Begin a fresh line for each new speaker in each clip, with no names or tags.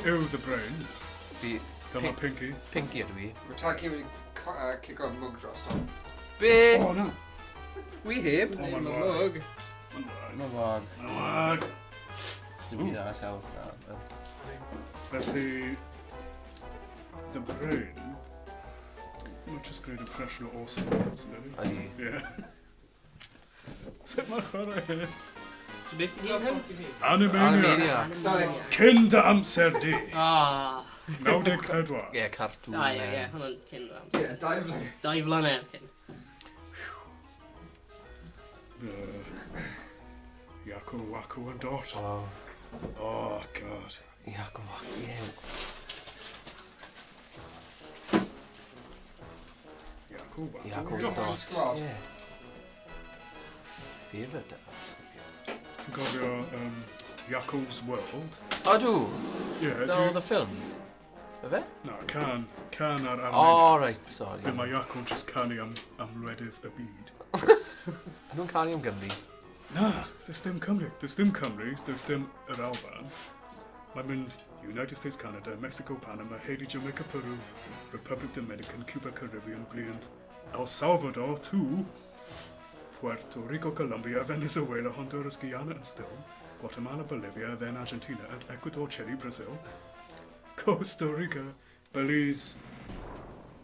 yw the brain?
Fi...
Dyma Pinky.
Pinky ydw i.
Mae Taki wedi cico mwg dros tom.
Be?
O, na.
Wi heb.
O, mae'n
Mwg.
wag.
Mae'n wag.
Mae'n wag.
Sy'n byd arall awr.
Felly... The brain... Mae'n just gwneud impression o awesome words, ydy?
Ydi.
Ie. Sut mae'n chwarae?
Ti'n beth ti'n hyn?
Animaniacs.
Animaniacs.
Cyn dy amser di.
Ah.
94.
Ie, cartŵn.
Ie, hwnna'n cyn rhan.
Ie, 2 flynedd.
2 flynedd cyn.
Yaku, Waku and Dot.
Oh.
Oh, God.
Iago wag. Ie.
Yaku, Waku
Iago
and Dot.
dot.
Sgwad.
Ie. Favourite dance.
Ti'n gofio Yaku's World?
Ydw.
Ie,
Dyna the film. Y fe?
No, can ar Animaniacs.
Oh, right, sorry.
Be mae Yaku just canu am wledydd y byd.
Nhw'n canu am Gymru.
Na, does dim Cymru. Does dim Cymru, does dim yr Alban. Mae'n mynd United States, Canada, Mexico, Panama, Haiti, Jamaica, Peru, Republic Dominican, Cuba, Caribbean, Bliant, El Salvador, to Puerto Rico, Colombia, Venezuela, Honduras, Guyana and still, Guatemala, Bolivia, then Argentina, and Ecuador, Chile, Brazil, Costa Rica, Belize,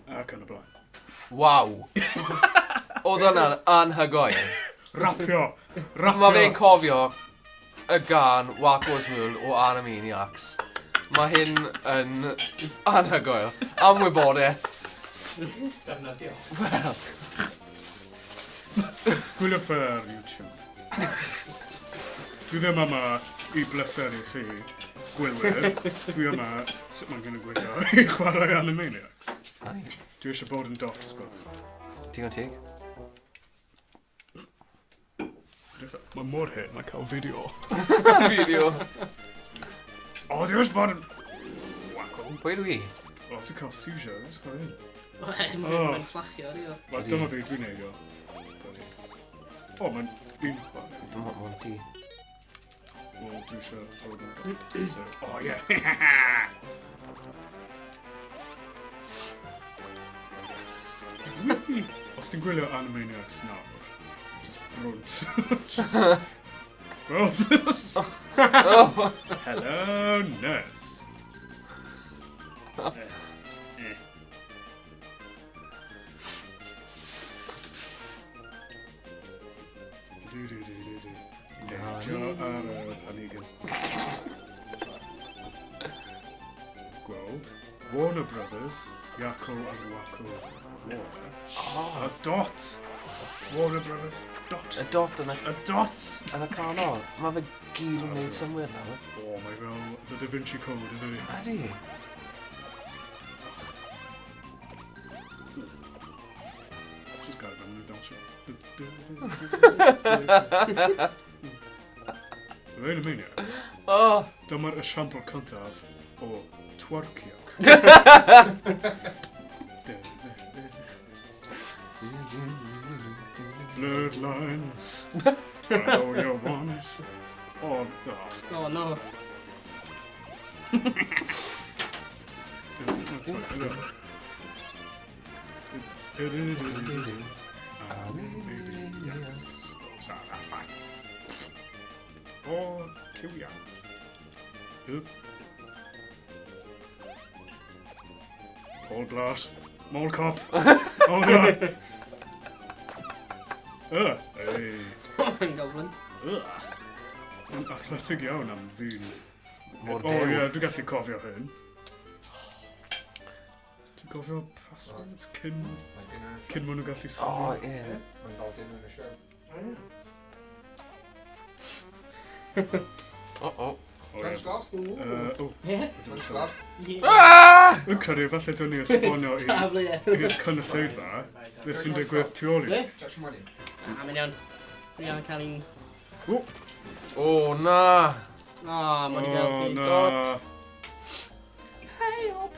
ac yn y blaen.
Waw. Oedd hwnna'n anhygoel.
Rapio!
Mae fe'n cofio y gan Waco's World o Animaniacs. Mae hyn yn anhygoel. Am wybodaeth.
Defnyddio.
Wel.
Gwylwch fe ar YouTube. Dwi ddim yma i bleser i chi, gwylwyr. Dwi yma, sut mae'n gwneud gwylio, i chwarae Animaniacs. Dwi eisiau bod yn dot, ysgwrs.
Digon teg.
Mae mor hyn, mae cael fideo.
Fideo.
O, dwi eisiau bod yn... Waco.
Pwy ydw i?
O, ti'n cael seizures, o hyn.
Mae'n fflachio, rio.
Wel, dyma fi, dwi'n neud o. O, mae'n un chwarae.
Dwi'n mwyn Monty.
Wel, dwi eisiau bod yn dot. O, ie. Os ti'n gwylio Animaniacs nawr, just brunt. Brunt. Hello, nurse. Neidio ar y planigyn. Gweld. Warner Brothers, Yaku and Waku Warner. A dot. Warner Brothers, dot.
Y dot yna.
A dot!
Yn y canol. Mae fe gyd yn gwneud synnwyr nawr.
O, mae fel The Da Vinci Code, ydy.
Ydy.
Just gael fan yn dawnsio. Fe Animaniacs.
O!
Dyma'r esiampl cyntaf o twercio. Blurred lines. I know you want. Oh, no.
O, no.
It's fine. Animaniacs. Those are the facts. Oh, Kiwia. Paul Blart. Mole cop. Oh no. Hey.
Mae'n goblin.
Yn athletic iawn am ddyn.
Mor
O
dew.
ie, dwi'n gallu cofio hyn. Dwi'n cofio passwords cyn maen nhw'n gallu
O,
safio.
ie.
Mae'n dod yn y sioe.
O.
O
Mae'n
ie.
sgwad?
O,
Ie.
Mae'n sgwad?
yn cyrru, falle dwi'n ni esbonio
Taflu, ie.
i'r cynulleidfa beth sy'n digwydd tu ôl i.
Ble?
Jackson Wedyn.
Mae'n iawn. Mae'n cael un...
O, na.
O, mae'n gael
O
ti.
na.
Hey up.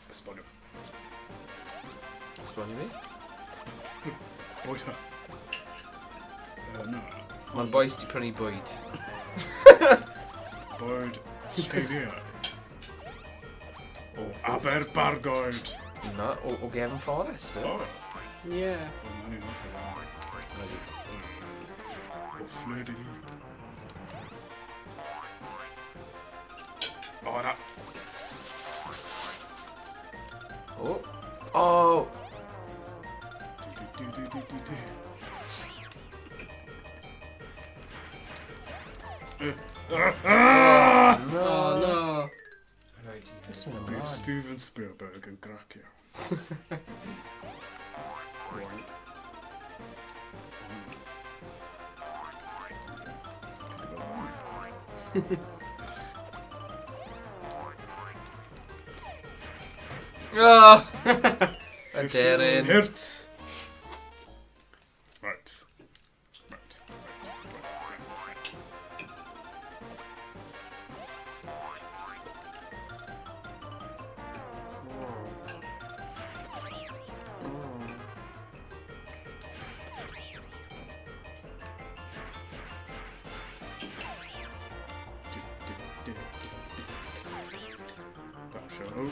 Esbonio.
Esbonio fi.
Bwyd ha. Na.
Mae'r boes di prynu bwyd.
Bwyd Treiliau. O Aberbargoed.
Na, o Gefn Forest,
O.
Yeah.
O, na ni'n fath o Flint. O, na.
O. O. No.
Oh no.
This one
Bydd
ymlaen.
Steven Spielberg yn gracio. Gwaith.
Ah! Aderyn.
Hirt. Right. Right. That show.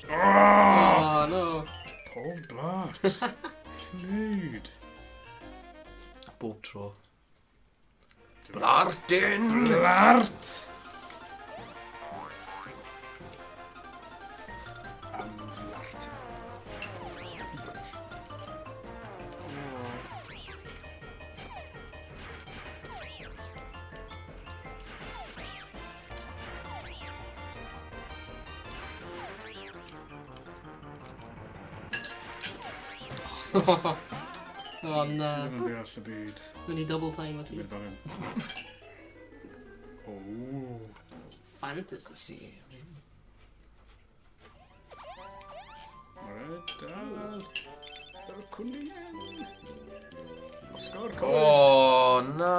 Oh no.
Paul Blart. Nude.
Bob tro. Blartyn!
Blart. Am Blart.
Oh no.
Ti'n yn deall y byd.
Mynd I double time o ti.
Mynd fan hyn. O.
Fantasy.
See.
Alright, dal. Dal cwndyn. Oscar Coed.
O, na.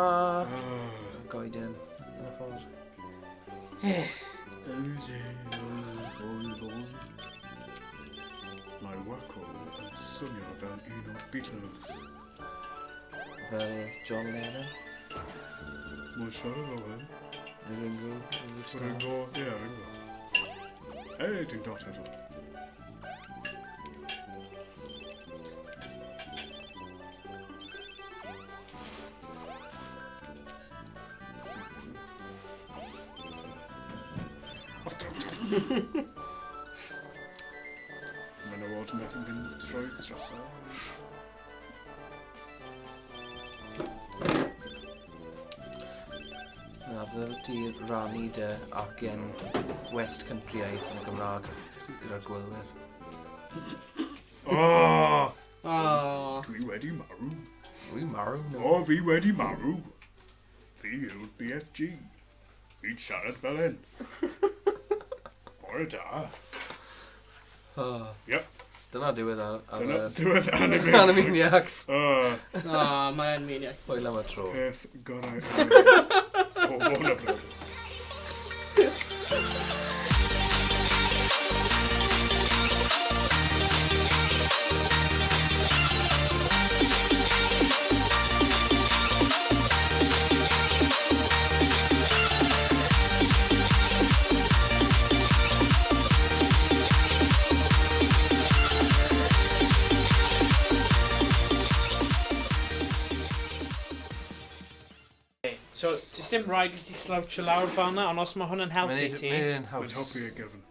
Goeden. Yn y ffordd.
Mae Waco yn swnio fel un o'r Beatles.
Fel John Lennon.
Mae'n siarad o hyn.
Ringo.
Ringo, ie, Ringo. Dwi'n dod eto. Mae'n awod yn meddwl yn troi trosau.
Na, fel ti rannu dy acen West Countryaidd yn y Gymraeg gyda'r gwylwyr.
Oh!
Oh.
Dwi wedi marw.
Rwy marw, no.
O, fi wedi marw. Fi yw'r BFG. Fi'n siarad fel hyn. Bore da.
Oh.
Yep.
Dyna diwedd
Dyna diwedd Animaniacs.
Animaniacs.
Oh, my Animaniacs.
Hwyl am y tro.
Peth gorau o Warner Brothers.
So, does dim rhaid I ti slouch lawr fel yna, ond os mae hwnna'n helpu ti...
Mae'n
Mae'n
haws.
helpu ei gyfn.